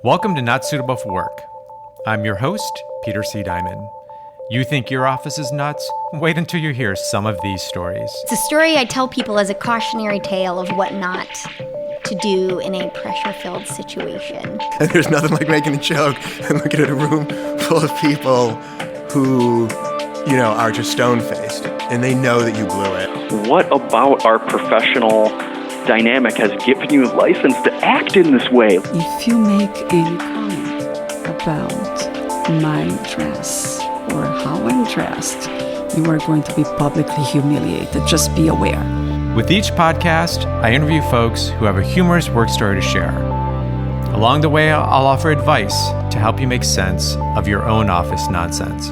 Welcome to Not Suitable for Work. I'm your host, Peter C. Diamond. You think your office is nuts? Wait until you hear some of these stories. It's a story I tell people as a cautionary tale of what not to do in a pressure-filled situation. And there's nothing like making a joke and looking at a room full of people who, are just stone-faced, and they know that you blew it. What about our professional dynamic has given you license to act in this way? If you make any comment about my dress or how I'm dressed, you are going to be publicly humiliated. Just be aware. With each podcast, I interview folks who have a humorous work story to share. Along the way, I'll offer advice to help you make sense of your own office nonsense.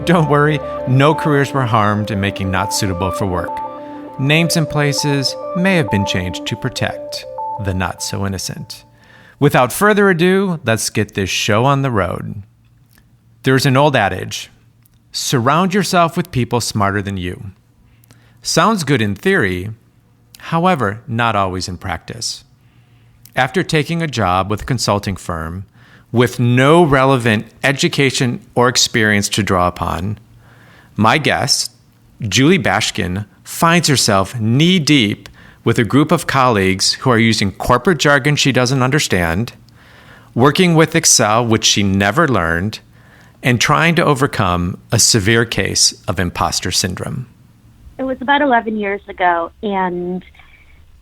Don't worry, no careers were harmed in making Not Suitable for Work. Names and places may have been changed to protect the not so innocent. Without further ado, let's get this show on the road. There's an old adage, surround yourself with people smarter than you. Sounds good in theory, however, not always in practice. After taking a job with a consulting firm with no relevant education or experience to draw upon, my guest, Julie Bashkin, finds herself knee-deep with a group of colleagues who are using corporate jargon she doesn't understand, working with Excel, which she never learned, and trying to overcome a severe case of imposter syndrome. It was about 11 years ago, and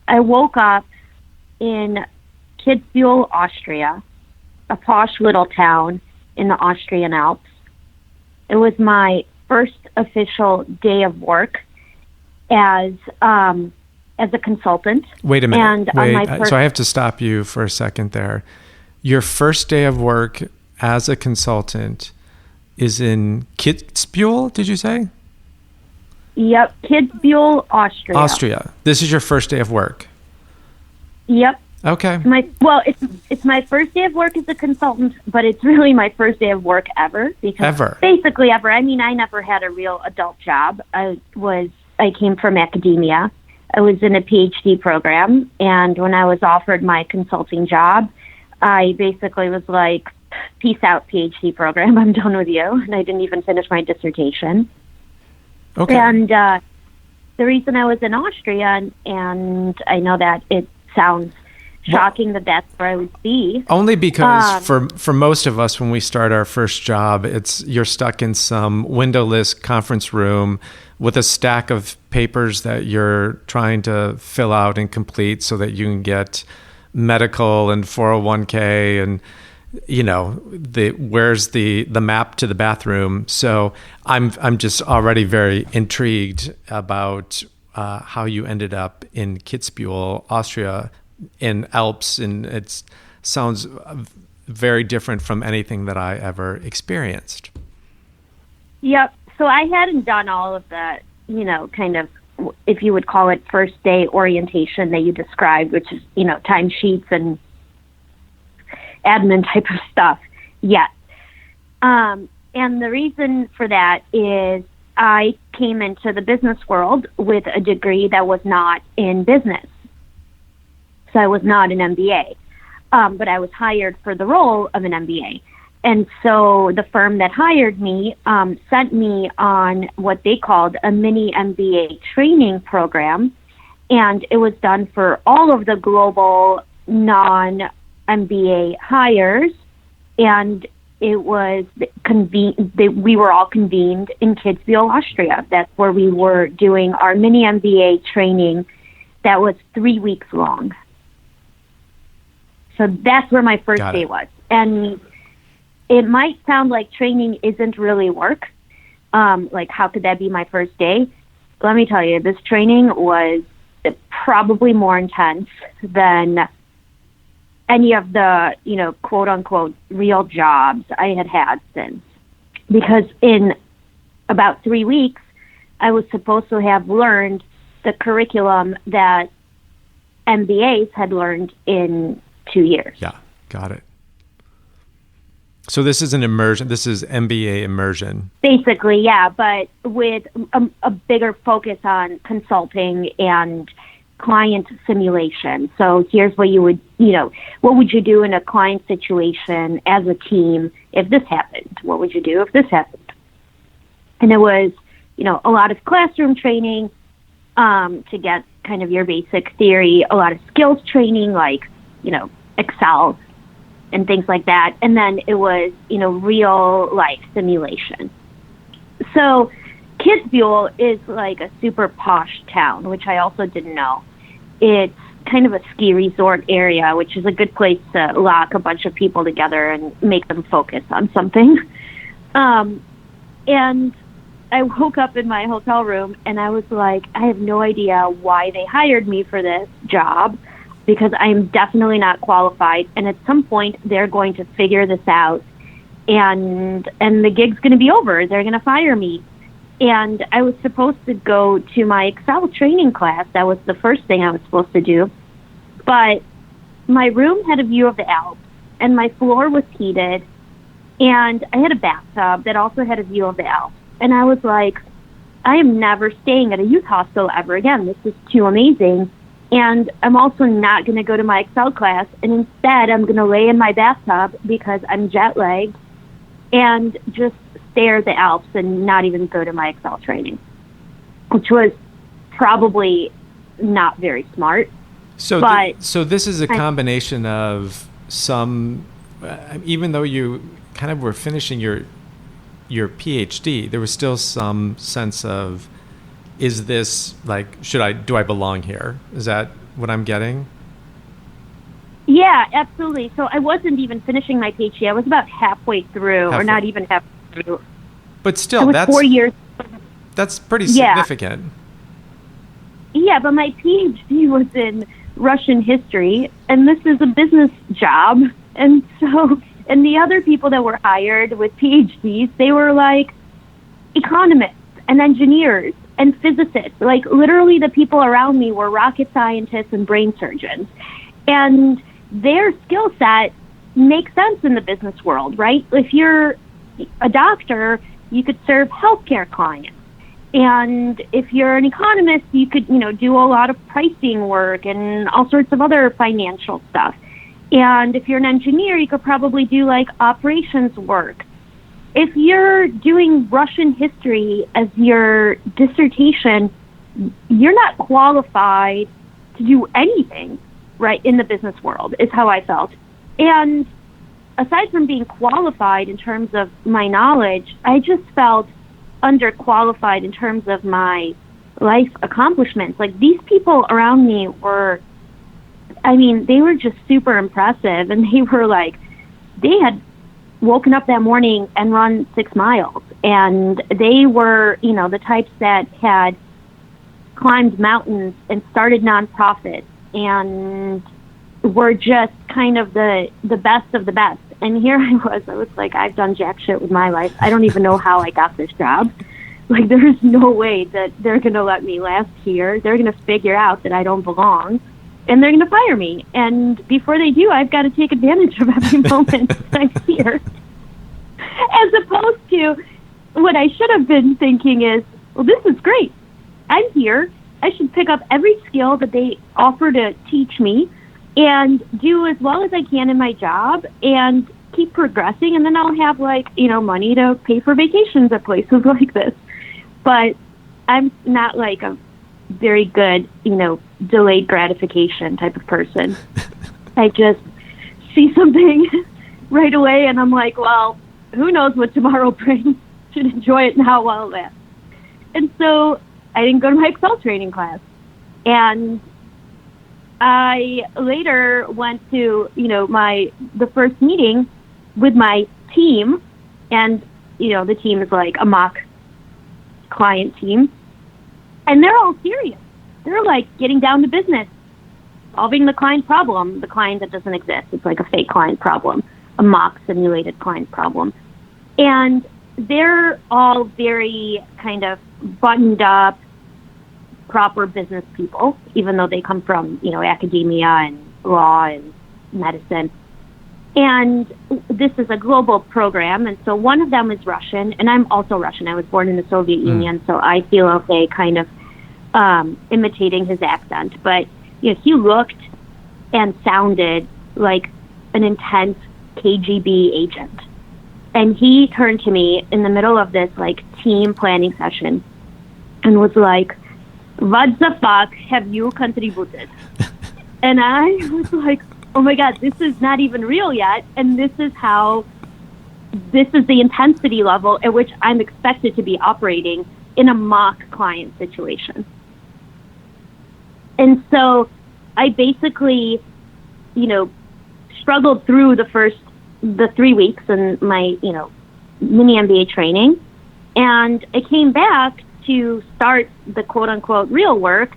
I woke up in Kitzbühel, Austria, a posh little town in the Austrian Alps. It was my first official day of work as a consultant. Wait a minute. And so I have to stop you for a second there. Your first day of work as a consultant is in Kitzbühel, did you say? Yep, Kitzbühel, Austria. Austria. This is your first day of work? Yep. Okay. It's my first day of work as a consultant, but it's really my first day of work ever. Basically ever. I mean, I never had a real adult job. I came from academia. I was in a PhD program, and when I was offered my consulting job, I basically was like, peace out, PhD program. I'm done with you. And I didn't even finish my dissertation. Okay. And the reason I was in Austria, and I know that it sounds shocking that that's where I would be. Only because for most of us, when we start our first job, you're stuck in some windowless conference room with a stack of papers that you're trying to fill out and complete so that you can get medical and 401k and where's the map to the bathroom. So I'm just already very intrigued about how you ended up in Kitzbühel, Austria, in Alps, and it sounds very different from anything that I ever experienced. Yep. So I hadn't done all of the, kind of, if you would call it first day orientation that you described, which is, timesheets and admin type of stuff yet. And the reason for that is I came into the business world with a degree that was not in business. So I was not an MBA, but I was hired for the role of an MBA. And so the firm that hired me sent me on what they called a mini MBA training program. And it was done for all of the global non-MBA hires. And it was we were all convened in Kitzbühel, Austria. That's where we were doing our mini MBA training that was 3 weeks long. So that's where my first day was. And it might sound like training isn't really work. Like, how could that be my first day? Let me tell you, this training was probably more intense than any of the, quote unquote, real jobs I had since. Because in about 3 weeks, I was supposed to have learned the curriculum that MBAs had learned in 2 years. Yeah, got it. So this is an immersion. This is MBA immersion. Basically, yeah, but with a bigger focus on consulting and client simulation. So here's what you would, what would you do in a client situation as a team if this happened? What would you do if this happened? And it was, a lot of classroom training to get kind of your basic theory, a lot of skills training like, Excel and things like that. And then it was, real life simulation. So Kitzbühel is like a super posh town, which I also didn't know. It's kind of a ski resort area, which is a good place to lock a bunch of people together and make them focus on something. And I woke up in my hotel room and I was like, I have no idea why they hired me for this job, because I'm definitely not qualified. And at some point they're going to figure this out and the gig's going to be over. They're going to fire me. And I was supposed to go to my Excel training class. That was the first thing I was supposed to do. But my room had a view of the Alps, and my floor was heated, and I had a bathtub that also had a view of the Alps. And I was like, I am never staying at a youth hostel ever again. This is too amazing. And I'm also not going to go to my Excel class, and instead I'm going to lay in my bathtub because I'm jet lagged and just stare at the Alps and not even go to my Excel training, which was probably not very smart. So, so this is a combination of some, even though you kind of were finishing your PhD, there was still some sense of, is this like, do I belong here? Is that what I'm getting? Yeah, absolutely. So I wasn't even finishing my PhD. I was about halfway through, or not even halfway through. But still, that's 4 years. That's pretty significant. Yeah, but my PhD was in Russian history, and this is a business job. And so, and the other people that were hired with PhDs, they were like economists and engineers and physicists. Like literally the people around me were rocket scientists and brain surgeons. And their skill set makes sense in the business world, right? If you're a doctor, you could serve healthcare clients. And if you're an economist, you could, do a lot of pricing work and all sorts of other financial stuff. And if you're an engineer, you could probably do like operations work. If you're doing Russian history as your dissertation, you're not qualified to do anything, right, in the business world, is how I felt. And aside from being qualified in terms of my knowledge, I just felt underqualified in terms of my life accomplishments. Like these people around me were, they were just super impressive. And they were like, they had woken up that morning and run 6 miles. And they were, the types that had climbed mountains and started nonprofits and were just kind of the best of the best. And here I was like, I've done jack shit with my life. I don't even know how I got this job. Like, there's no way that they're going to let me last here. They're going to figure out that I don't belong, and they're going to fire me. And before they do, I've got to take advantage of every moment I'm here. As opposed to what I should have been thinking is, well, this is great. I'm here. I should pick up every skill that they offer to teach me and do as well as I can in my job and keep progressing. And then I'll have money to pay for vacations at places like this. But I'm not like a very good, delayed gratification type of person. I just see something right away and I'm like, well, who knows what tomorrow brings? Should enjoy it now while it lasts. And so I didn't go to my Excel training class. And I later went to, the first meeting with my team, and, the team is like a mock client team, and they're all serious. They're like getting down to business, solving the client problem, the client that doesn't exist. It's like a fake client problem, a mock simulated client problem. And they're all very kind of buttoned up, proper business people, even though they come from, academia and law and medicine. And this is a global program, and so one of them is Russian, and I'm also Russian. I was born in the Soviet Union, so I feel okay kind of imitating his accent, but he looked and sounded like an intense KGB agent. And he turned to me in the middle of this team planning session and was like, "What the fuck have you contributed?" And I was like, "Oh my God, this is not even real yet. And this is the intensity level at which I'm expected to be operating in a mock client situation." And so I basically, struggled through the 3 weeks in my, mini MBA training. And I came back to start the quote unquote real work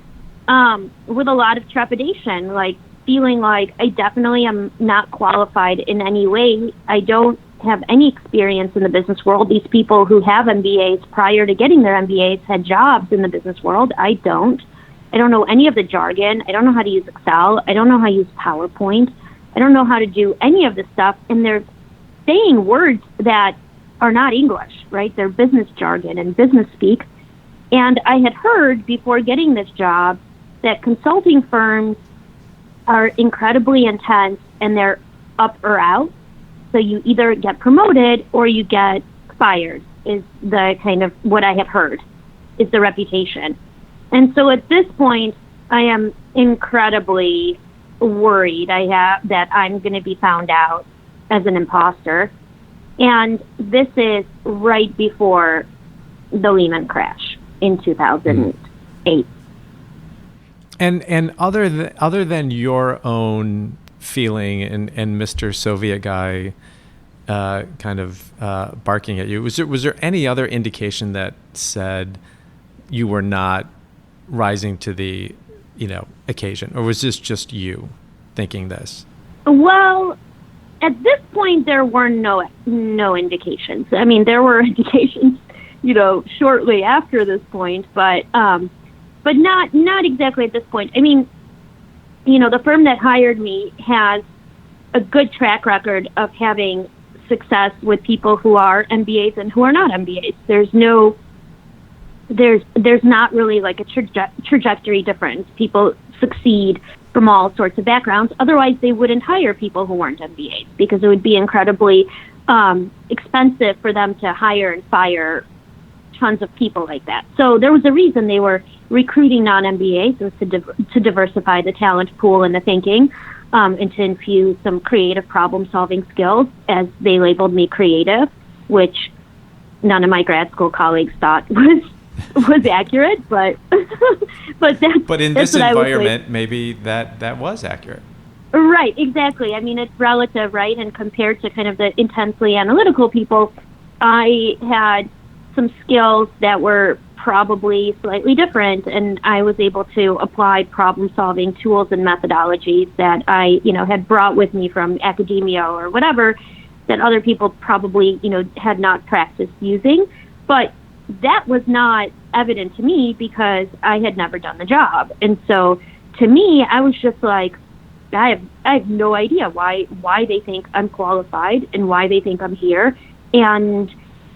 with a lot of trepidation, feeling like I definitely am not qualified in any way. I don't have any experience in the business world. These people who have MBAs prior to getting their MBAs had jobs in the business world. I don't know any of the jargon. I don't know how to use Excel. I don't know how to use PowerPoint. I don't know how to do any of this stuff. And they're saying words that are not English, right? They're business jargon and business speak. And I had heard before getting this job that consulting firms are incredibly intense and they're up or out. So you either get promoted or you get fired, is the kind of what I have heard is the reputation. And so at this point, I am incredibly worried that I'm going to be found out as an imposter. And this is right before the Lehman crash in 2008. And other than your own feeling and Mr. Soviet guy kind of barking at you, was there any other indication that said you were not rising to the occasion, or was this just you thinking this? Well, at this point there were no indications. I mean, there were indications shortly after this point, but not exactly at this point. I mean, the firm that hired me has a good track record of having success with people who are MBAs and who are not MBAs. There's not really a trajectory difference. People succeed from all sorts of backgrounds. Otherwise, they wouldn't hire people who weren't MBAs, because it would be incredibly expensive for them to hire and fire tons of people like that. So there was a reason they were recruiting non-MBAs. It was to diversify the talent pool and the thinking, and to infuse some creative problem-solving skills, as they labeled me creative, which none of my grad school colleagues thought was accurate, but but in this environment, maybe that was accurate. Right, exactly. I mean, it's relative, right? And compared to kind of the intensely analytical people, I had some skills that were probably slightly different, and I was able to apply problem-solving tools and methodologies that I, had brought with me from academia or whatever, that other people probably, had not practiced using. But that was not evident to me because I had never done the job. And so to me, I was just like, I have no idea why they think I'm qualified and why they think I'm here. And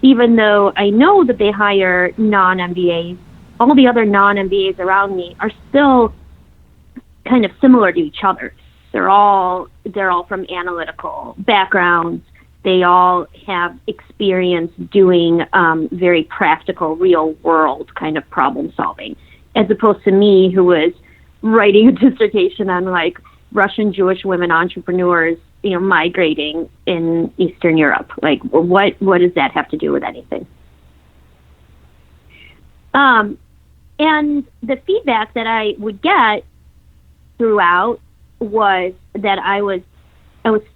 even though I know that they hire non-MBAs, all the other non-MBAs around me are still kind of similar to each other. They're all from analytical backgrounds. They all have experience doing very practical, real-world kind of problem solving, as opposed to me, who was writing a dissertation on Russian Jewish women entrepreneurs, migrating in Eastern Europe. What does that have to do with anything? And the feedback that I would get throughout was that I was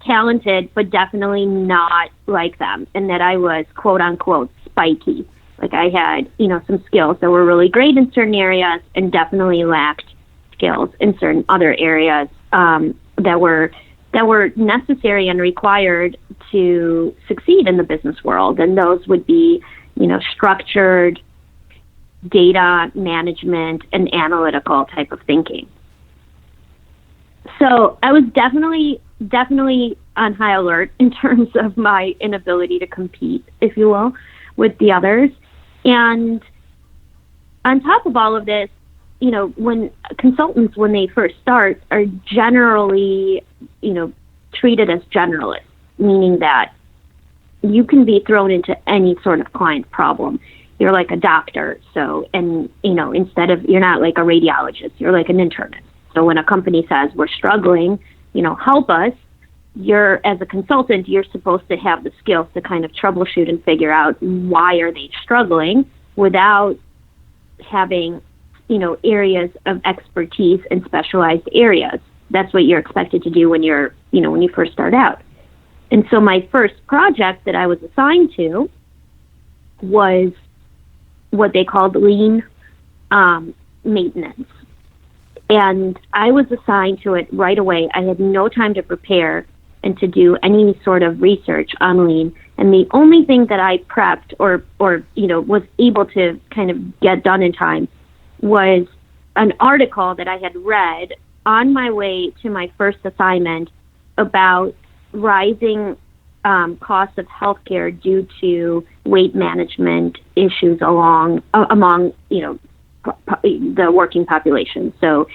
talented, but definitely not like them, and that I was quote unquote spiky. I had, some skills that were really great in certain areas and definitely lacked skills in certain other areas that were necessary and required to succeed in the business world. And those would be, structured data management and analytical type of thinking. So I was definitely on high alert in terms of my inability to compete, if you will, with the others. And on top of all of this, when consultants, when they first start, are generally, treated as generalists, meaning that you can be thrown into any sort of client problem. You're like a doctor. So, and, you're not like a radiologist, you're like an internist. So when a company says we're struggling, help us, as a consultant, you're supposed to have the skills to kind of troubleshoot and figure out why are they struggling without having, areas of expertise in specialized areas. That's what you're expected to do when when you first start out. And so my first project that I was assigned to was what they called lean maintenance. And I was assigned to it right away. I had no time to prepare and to do any sort of research on lean. And the only thing that I prepped or was able to kind of get done in time was an article that I had read on my way to my first assignment about rising costs of healthcare due to weight management issues among the working population. So,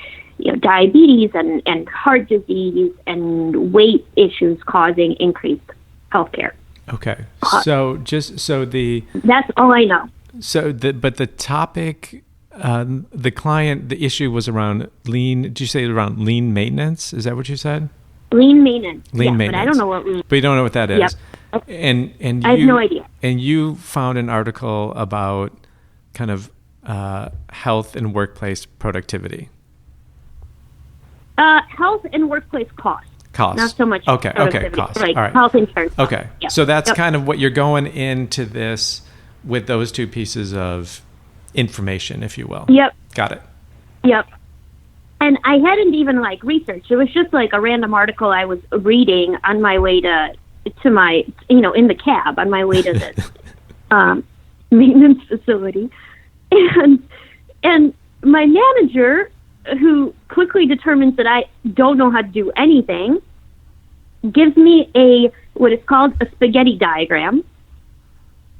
diabetes and heart disease and weight issues causing increased healthcare. Okay. So that's all I know. So the topic, the issue was around lean. Did you say around lean maintenance? Is that what you said? Lean maintenance. Lean maintenance. But I don't know what lean. But you don't know what that is. Yep. And I have no idea. And you found an article about kind of health and workplace productivity. Health and workplace costs. Costs. Not so much. Okay. Costs. Like all right. Health insurance. Okay. Yep. So that's kind of what you're going into this with, those two pieces of information, if you will. Yep. Got it. Yep. And I hadn't even researched. It was just like a random article I was reading on my way to my, in the cab on my way to this maintenance facility. And my manager, who quickly determines that I don't know how to do anything, gives me what is called a spaghetti diagram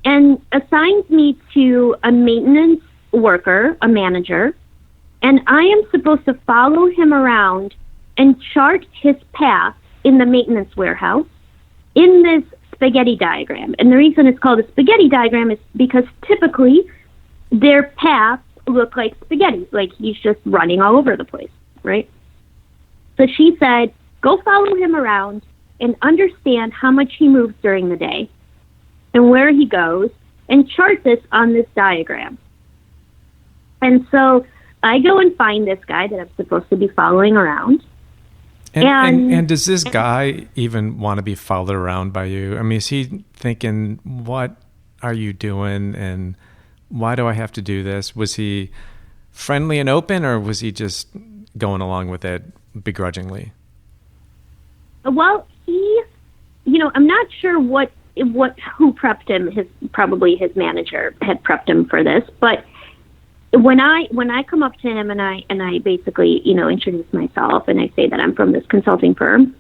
and assigns me to a maintenance worker, a manager, and I am supposed to follow him around and chart his path in the maintenance warehouse in this spaghetti diagram. And the reason it's called a spaghetti diagram is because typically their paths look like spaghetti, like he's just running all over the place, right? So she said, go follow him around and understand how much he moves during the day and where he goes and chart this on this diagram. And so I go and find this guy that I'm supposed to be following around. And does this guy even want to be followed around by you? I mean, is he thinking, what are you doing and why do I have to do this? Was he friendly and open, or was he just going along with it begrudgingly? Well, I'm not sure who prepped him. Probably his manager had prepped him for this. But when I come up to him and I basically introduce myself and I say that I'm from this consulting firm,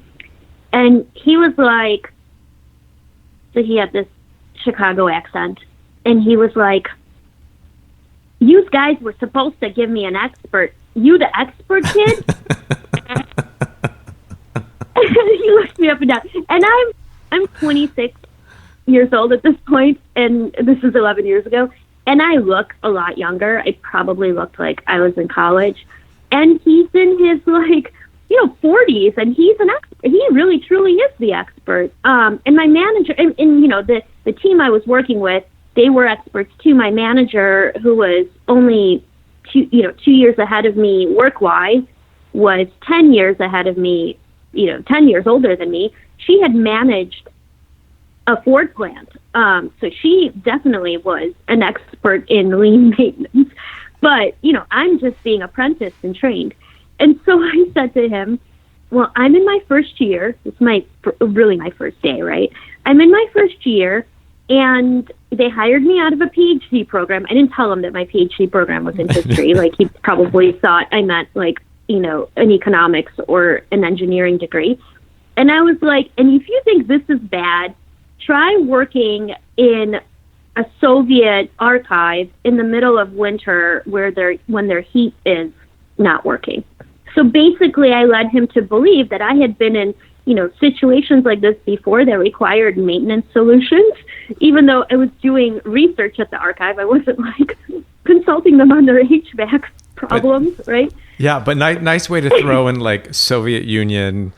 and he was like, so he had this Chicago accent, and he was like, you guys were supposed to give me an expert. You the expert kid? He looked me up and down. And I'm 26 years old at this point, and this is 11 years ago. And I look a lot younger. I probably looked like I was in college. And he's in his 40s, and he's an expert. He really truly is the expert. And my manager and the team I was working with, they were experts too. My manager, who was only 2 years ahead of me work-wise, was 10 years ahead of me, 10 years older than me. She had managed a Ford plant. So she definitely was an expert in lean maintenance. But, I'm just being apprenticed and trained. And so I said to him, well, I'm in my first year. It's really my first day, right? I'm in my first year, and they hired me out of a PhD program. I didn't tell him that my PhD program was in history. He probably thought I meant an economics or an engineering degree. And I was like, and if you think this is bad, try working in a Soviet archive in the middle of winter when their heat is not working. So basically, I led him to believe that I had been in, situations like this before that required maintenance solutions. Even though I was doing research at the archive, I wasn't like consulting them on their HVAC problems, right? Yeah, but nice way to throw in like Soviet Union,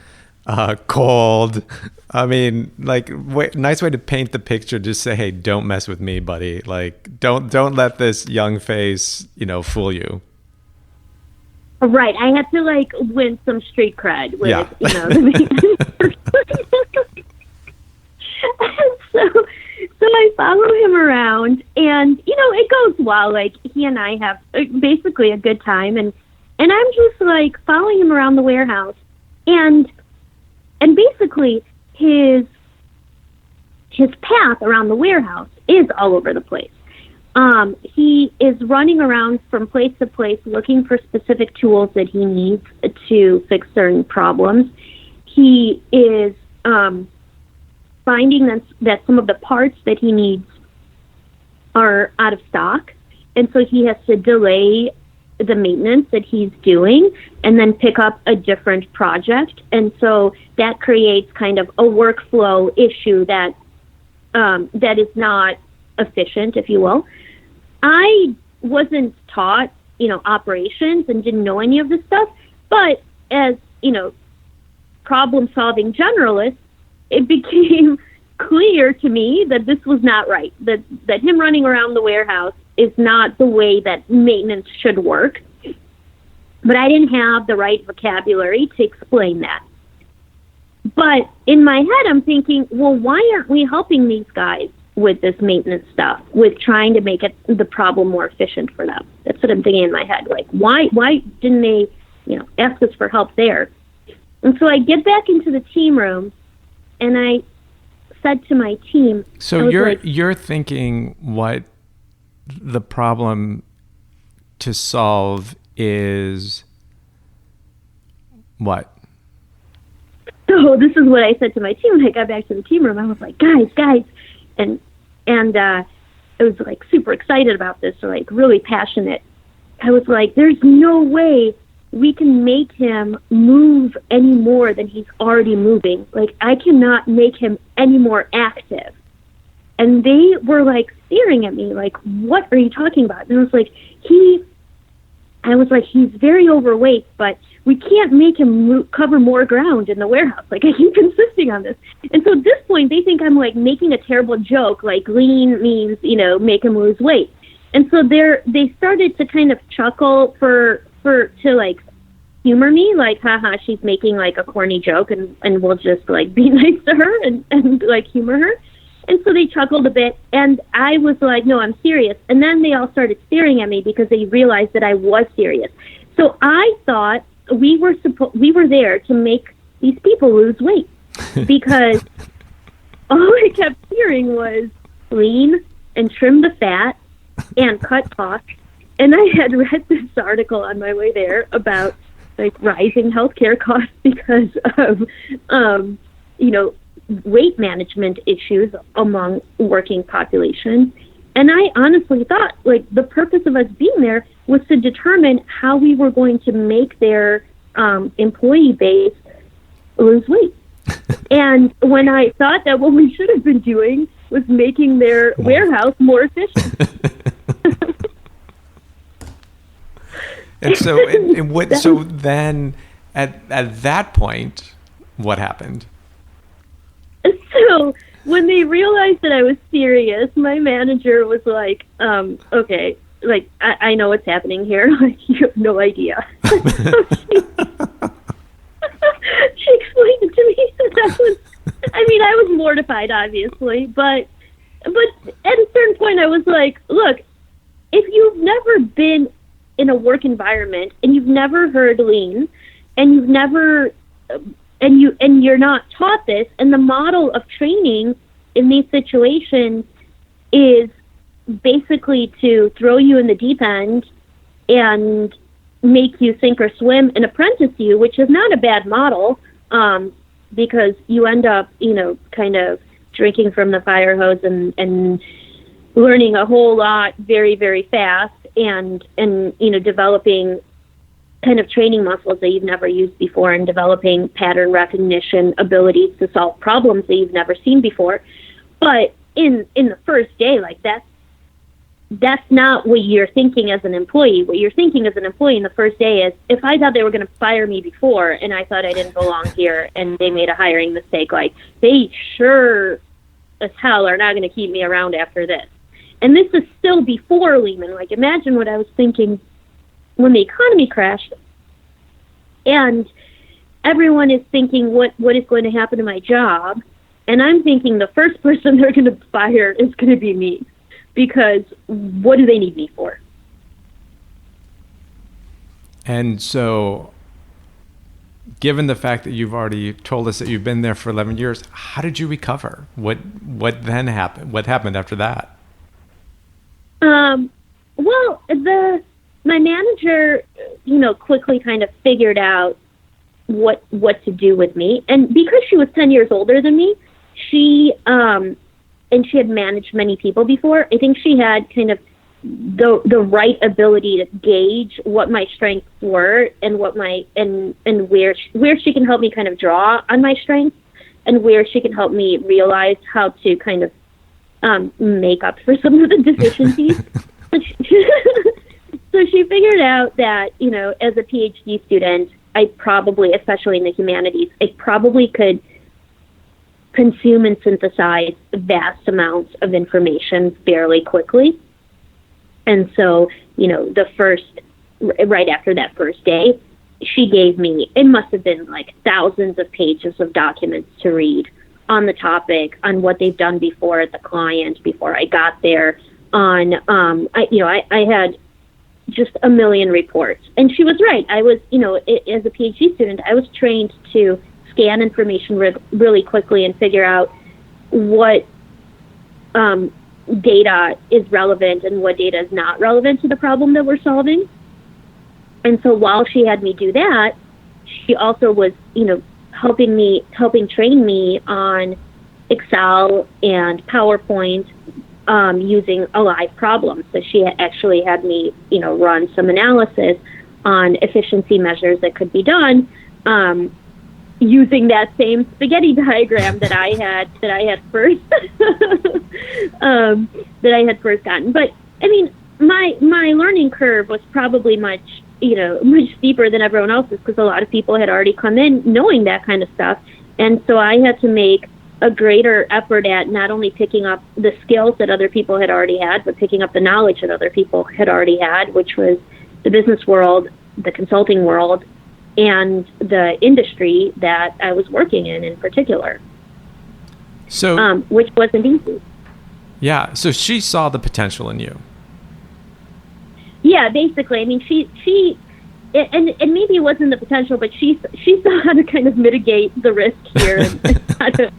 cold. I mean, like, nice way to paint the picture. Just say, hey, don't mess with me, buddy. Like, don't let this young face, fool you. Right. I had to like win some street cred with, So I follow him around, and it goes well. Like, he and I have basically a good time, and I'm just like following him around the warehouse, and basically his path around the warehouse is all over the place. He is running around from place to place looking for specific tools that he needs to fix certain problems. He is finding that some of the parts that he needs are out of stock, and so he has to delay the maintenance that he's doing and then pick up a different project. And so that creates kind of a workflow issue that is not efficient, if you will. I wasn't taught, operations and didn't know any of this stuff, but as, problem-solving generalist, it became clear to me that this was not right, that him running around the warehouse is not the way that maintenance should work. But I didn't have the right vocabulary to explain that. But in my head, I'm thinking, well, why aren't we helping these guys with this maintenance stuff, with trying to make the problem more efficient for them? That's what I'm thinking in my head. Like, why didn't they, ask us for help there? And so I get back into the team room, and I said to my team, so you're thinking what the problem to solve is what? So this is what I said to my team when I got back to the team room. I was like, guys, and I was like super excited about this, or like really passionate. I was like, there's no way we can make him move any more than he's already moving. Like, I cannot make him any more active. And they were like staring at me like, what are you talking about? And I was like, he's very overweight, but we can't make him cover more ground in the warehouse. Like, I keep insisting on this. And so at this point, they think I'm like making a terrible joke, like lean means, make him lose weight. And so they started to kind of chuckle to like humor me, like, haha, she's making like a corny joke, and we'll just like be nice to her and like humor her. And so they chuckled a bit, and I was like, no, I'm serious. And then they all started staring at me because they realized that I was serious. So I thought we were there to make these people lose weight, because all I kept hearing was lean and trim the fat and cut costs. And I had read this article on my way there about like rising healthcare costs because of weight management issues among working population. And I honestly thought, like, the purpose of us being there was to determine how we were going to make their employee base lose weight. And when I thought that what we should have been doing was making their warehouse more efficient. And so, so then at that point, what happened? So when they realized that I was serious, my manager was like, okay, like, I know what's happening here. Like, you have no idea. So she explained it to me. I was mortified, obviously, but at a certain point I was like, look, if you've never been in a work environment and you've never heard lean, and you've never and you're not taught this, and the model of training in these situations is basically to throw you in the deep end and make you sink or swim and apprentice you, which is not a bad model, because you end up, kind of drinking from the fire hose and learning a whole lot very, very fast, and developing kind of training muscles that you've never used before, and developing pattern recognition abilities to solve problems that you've never seen before. But in the first day, like that's not what you're thinking as an employee. What you're thinking as an employee in the first day is, if I thought they were going to fire me before and I thought I didn't belong here and they made a hiring mistake, like, they sure as hell are not going to keep me around after this. And this is still before Lehman. Like, imagine what I was thinking when the economy crashed and everyone is thinking what is going to happen to my job. And I'm thinking the first person they're going to fire is going to be me, because what do they need me for? And so, given the fact that you've already told us that you've been there for 11 years, how did you recover? What then happened? What happened after that? Well, my manager, quickly kind of figured out what to do with me. And because she was 10 years older than me, she had managed many people before, I think she had kind of the right ability to gauge what my strengths were and what and where she can help me kind of draw on my strengths, and where she can help me realize how to kind of make up for some of the deficiencies. So she figured out that, as a PhD student, I probably, especially in the humanities, I probably could consume and synthesize vast amounts of information fairly quickly. And so, right after that first day, she gave me, it must have been like thousands of pages of documents to read on the topic, on what they've done before at the client, before I got there, on, I had just a million reports. And she was right. I was, as a PhD student, I was trained to scan information really quickly and figure out what data is relevant and what data is not relevant to the problem that we're solving. And so while she had me do that, she also was, helping train me on Excel and PowerPoint, using a live problem. So she actually had me, run some analysis on efficiency measures that could be done, using that same spaghetti diagram that I had first gotten. But I mean, my learning curve was probably much steeper than everyone else's, because a lot of people had already come in knowing that kind of stuff. And so I had to make a greater effort at not only picking up the skills that other people had already had, but picking up the knowledge that other people had already had, which was the business world, the consulting world, and the industry that I was working in particular. So, which wasn't easy. Yeah. So she saw the potential in you. Yeah, basically. I mean, she and maybe it wasn't the potential, but she saw how to kind of mitigate the risk here. And how to,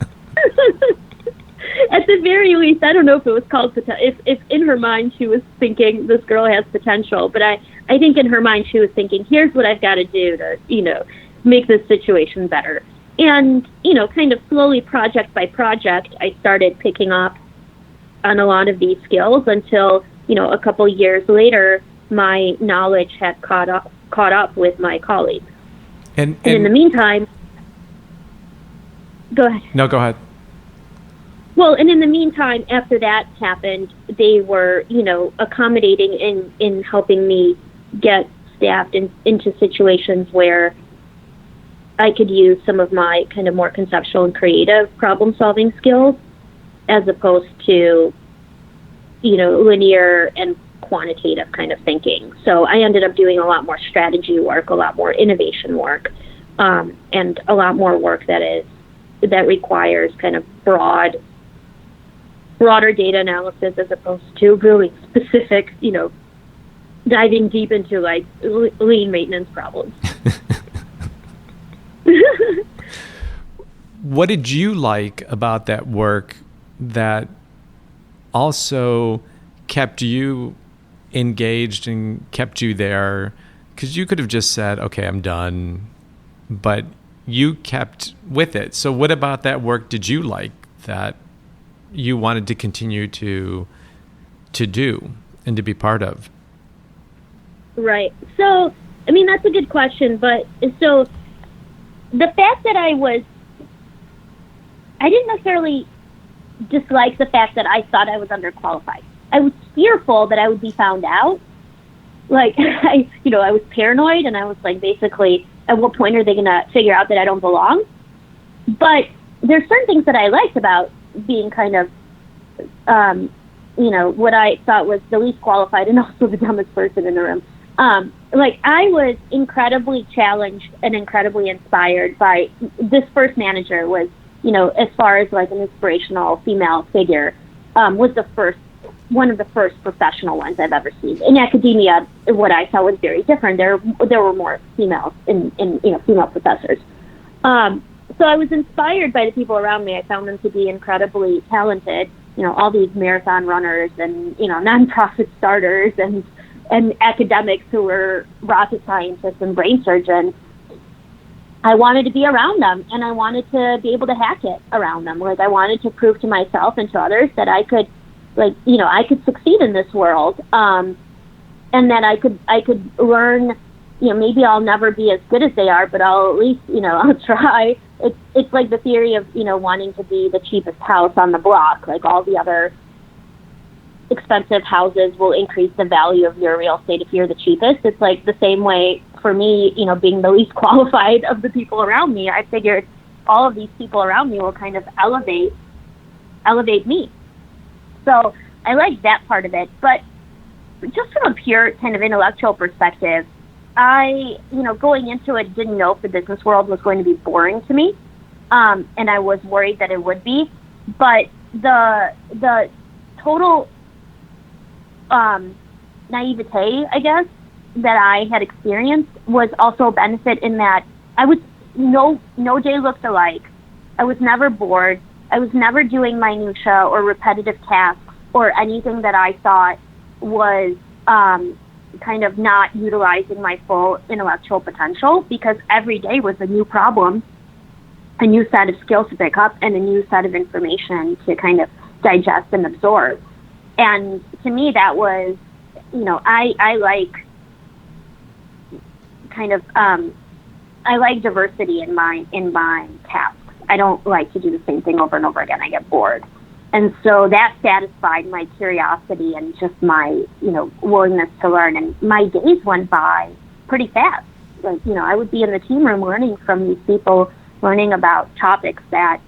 at the very least, I don't know if it was called potential. If in her mind she was thinking this girl has potential, but I think in her mind she was thinking, here's what I've got to do to, make this situation better. And, kind of slowly, project by project, I started picking up on a lot of these skills until, a couple years later, my knowledge had caught up with my colleagues. And in the meantime, go ahead. No, go ahead. Well, and in the meantime, after that happened, they were, accommodating in helping me get staffed into situations where I could use some of my kind of more conceptual and creative problem-solving skills, as opposed to, linear and quantitative kind of thinking. So I ended up doing a lot more strategy work, a lot more innovation work, and a lot more work that requires kind of broader data analysis, as opposed to really specific, diving deep into like lean maintenance problems. What did you like about that work that also kept you engaged and kept you there? Because you could have just said, okay, I'm done, but you kept with it. So what about that work did you like that you wanted to continue to to do and to be part of? Right. So, I mean, that's a good question. But so the fact that I didn't necessarily dislike the fact that I thought I was underqualified. I was fearful that I would be found out. Like, I was paranoid, and I was like, basically, at what point are they going to figure out that I don't belong? But there's certain things that I liked about being kind of, what I thought was the least qualified and also the dumbest person in the room. Like, I was incredibly challenged and incredibly inspired by this first manager was, as far as like an inspirational female figure, was one of the first professional ones I've ever seen. In academia, what I saw was very different. There were more females in female professors. So I was inspired by the people around me. I found them to be incredibly talented. All these marathon runners and nonprofit starters and academics who were rocket scientists and brain surgeons. I wanted to be around them, and I wanted to be able to hack it around them. Like, I wanted to prove to myself and to others that I could, I could succeed in this world, and that I could learn. Maybe I'll never be as good as they are, but I'll at least, I'll try. It's like the theory of, wanting to be the cheapest house on the block. Like, all the other expensive houses will increase the value of your real estate if you're the cheapest. It's like the same way for me, being the least qualified of the people around me. I figured all of these people around me will kind of elevate me. So I like that part of it. But just from a pure kind of intellectual perspective, I, going into it, didn't know if the business world was going to be boring to me. And I was worried that it would be. But the total naivete, I guess, that I had experienced was also a benefit in that I was no day looked alike. I was never bored. I was never doing minutia or repetitive tasks or anything that I thought was kind of not utilizing my full intellectual potential, because every day was a new problem, a new set of skills to pick up, and a new set of information to kind of digest and absorb. And to me, that was, I like kind of, I like diversity in my tasks. I don't like to do the same thing over and over again. I get bored. And so that satisfied my curiosity and just my, willingness to learn. And my days went by pretty fast. Like, I would be in the team room learning from these people, learning about topics that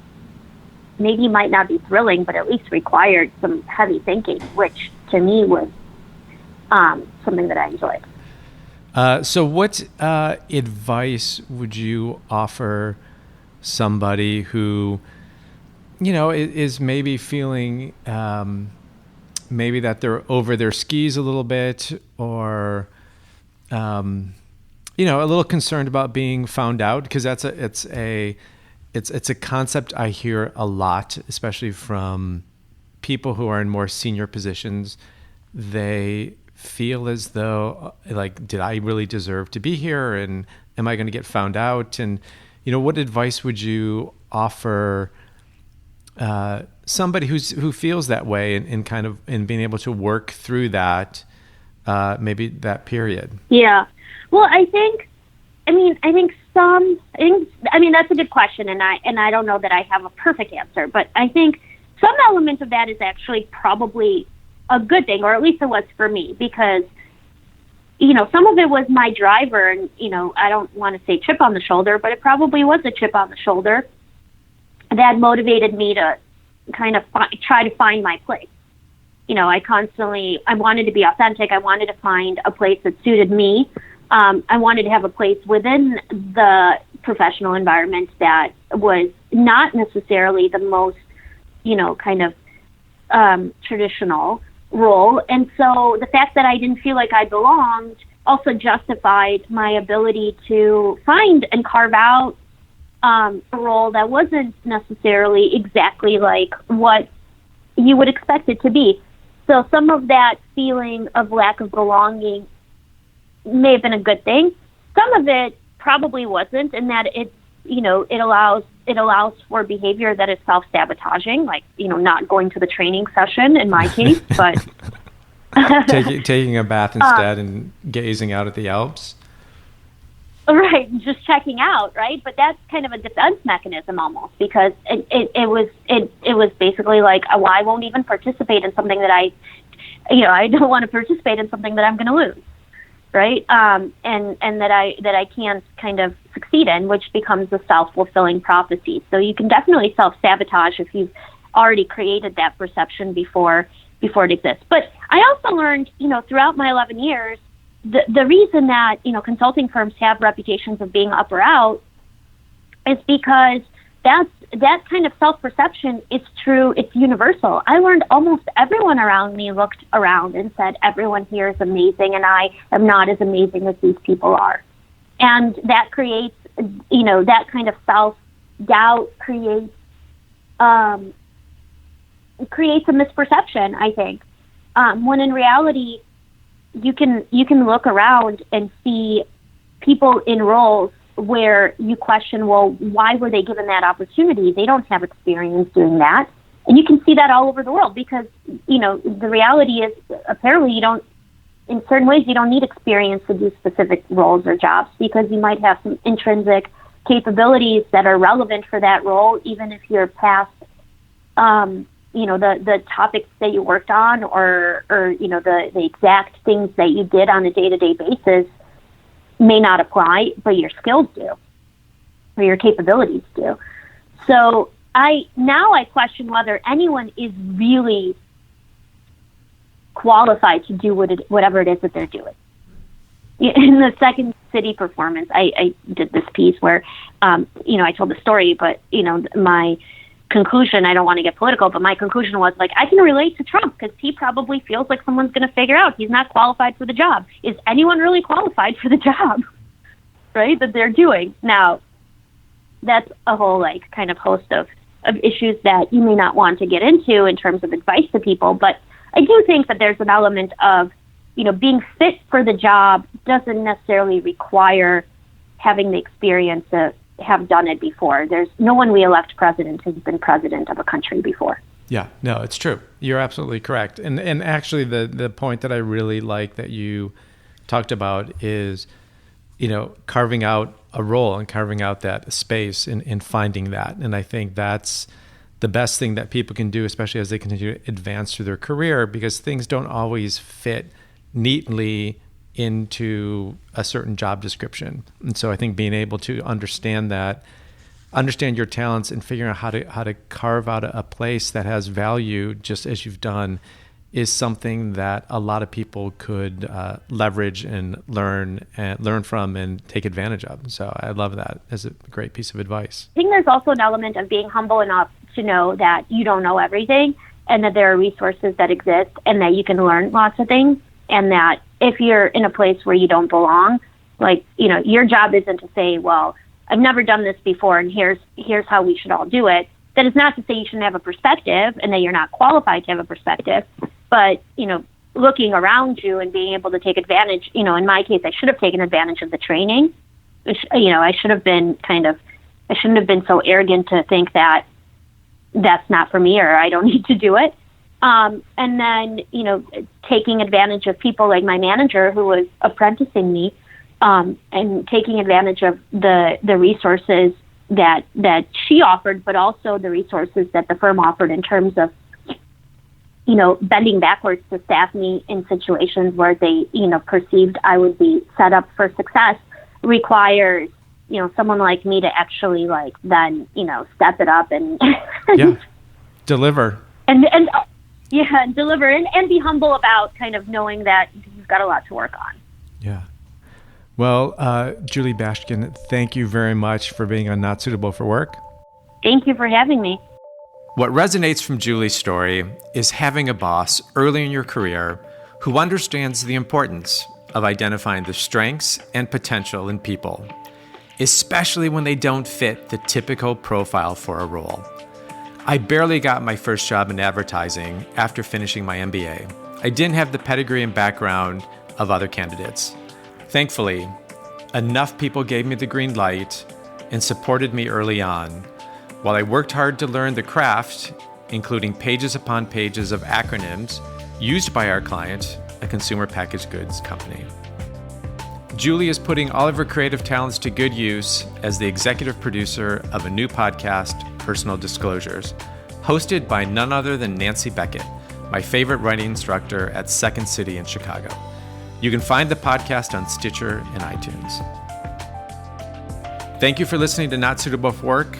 maybe might not be thrilling, but at least required some heavy thinking, which to me was something that I enjoyed. So what advice would you offer somebody who, is maybe feeling maybe that they're over their skis a little bit, or, a little concerned about being found out? Because it's a concept I hear a lot, especially from people who are in more senior positions. They feel as though, like, did I really deserve to be here? And am I going to get found out? And, what advice would you offer somebody who feels that way and kind of in being able to work through that, maybe that period? Yeah. Well, I think that's a good question, and I don't know that I have a perfect answer, but I think some element of that is actually probably a good thing, or at least it was for me, because, some of it was my driver, and, I don't want to say chip on the shoulder, but it probably was a chip on the shoulder that motivated me to kind of try to find my place. I wanted to be authentic. I wanted to find a place that suited me. I wanted to have a place within the professional environment that was not necessarily the most, traditional role. And so the fact that I didn't feel like I belonged also justified my ability to find and carve out a role that wasn't necessarily exactly like what you would expect it to be. So some of that feeling of lack of belonging may have been a good thing. Some of it probably wasn't, in that it allows for behavior that is self-sabotaging, like, not going to the training session in my case, but Taking a bath instead and gazing out at the Alps. Right, just checking out, right? But that's kind of a defense mechanism almost, because it was basically like, well, I won't even participate in something that I don't want to participate in something that I'm going to lose, right? And that I can't kind of succeed in, which becomes a self-fulfilling prophecy. So you can definitely self-sabotage if you've already created that perception before it exists. But I also learned, throughout my 11 years, the reason that, consulting firms have reputations of being up or out is because that kind of self-perception is true. It's universal. I learned almost everyone around me looked around and said, everyone here is amazing and I am not as amazing as these people are. And that creates, that kind of self-doubt creates a misperception, I think. When in reality, you can look around and see people in roles where you question, well, why were they given that opportunity? They don't have experience doing that. And you can see that all over the world because, the reality is apparently in certain ways, you don't need experience to do specific roles or jobs because you might have some intrinsic capabilities that are relevant for that role, even if you're past, the topics that you worked on or the exact things that you did on a day-to-day basis may not apply, but your skills do, or your capabilities do. So I question whether anyone is really qualified to do whatever it is that they're doing. In the Second City performance, I did this piece where, I told the story, but, my conclusion, I don't want to get political, but my conclusion was like, I can relate to Trump because he probably feels like someone's going to figure out he's not qualified for the job. Is anyone really qualified for the job, right, that they're doing? Now, that's a whole kind of host of issues that you may not want to get into in terms of advice to people, but I do think that there's an element of, being fit for the job doesn't necessarily require having the experience to have done it before. There's no one we elect president who's been president of a country before. Yeah, no, it's true. You're absolutely correct. And actually the point that I really like that you talked about is, carving out a role and carving out that space and finding that. And I think that's the best thing that people can do, especially as they continue to advance through their career, because things don't always fit neatly into a certain job description. And so I think being able to understand your talents and figuring out how to carve out a place that has value, just as you've done, is something that a lot of people could leverage and learn from and take advantage of. So I love that as a great piece of advice. I think there's also an element of being humble enough to know that you don't know everything and that there are resources that exist and that you can learn lots of things, and that if you're in a place where you don't belong, your job isn't to say, well, I've never done this before and here's how we should all do it. That is not to say you shouldn't have a perspective and that you're not qualified to have a perspective, but, looking around you and being able to take advantage, in my case, I should have taken advantage of the training. I shouldn't have been so arrogant to think that that's not for me or I don't need to do it. And then, taking advantage of people like my manager who was apprenticing me, and taking advantage of the resources that she offered, but also the resources that the firm offered in terms of, bending backwards to staff me in situations where they, perceived I would be set up for success requires, someone like me to actually then, step it up and deliver. And deliver and be humble about kind of knowing that you've got a lot to work on. Yeah. Well, Julie Bashkin, thank you very much for being on Not Suitable for Work. Thank you for having me. What resonates from Julie's story is having a boss early in your career who understands the importance of identifying the strengths and potential in people, especially when they don't fit the typical profile for a role. I barely got my first job in advertising after finishing my MBA. I didn't have the pedigree and background of other candidates. Thankfully, enough people gave me the green light and supported me early on, while I worked hard to learn the craft, including pages upon pages of acronyms used by our client a consumer packaged goods company. Julie is putting all of her creative talents to good use as the executive producer of a new podcast, Personal Disclosures, hosted by none other than Nancy Beckett, my favorite writing instructor at Second City in Chicago. You can find the podcast on Stitcher and iTunes. Thank you for listening to Not Suitable for Work.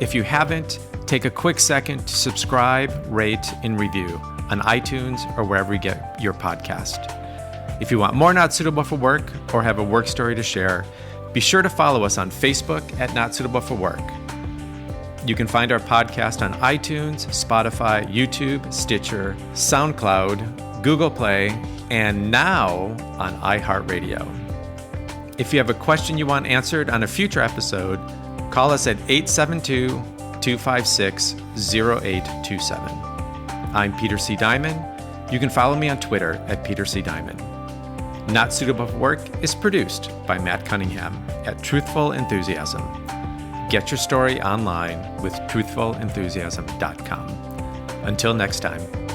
If you haven't, take a quick second to subscribe, rate, and review on iTunes or wherever you get your podcast. If you want more Not Suitable for Work or have a work story to share, be sure to follow us on Facebook at Not Suitable for Work. You can find our podcast on iTunes, Spotify, YouTube, Stitcher, SoundCloud, Google Play, and now on iHeartRadio. If you have a question you want answered on a future episode, call us at 872-256-0827. I'm Peter C. Diamond. You can follow me on Twitter at Peter C. Diamond. Not Suitable for Work is produced by Matt Cunningham at Truthful Enthusiasm. Get your story online with truthfulenthusiasm.com. Until next time.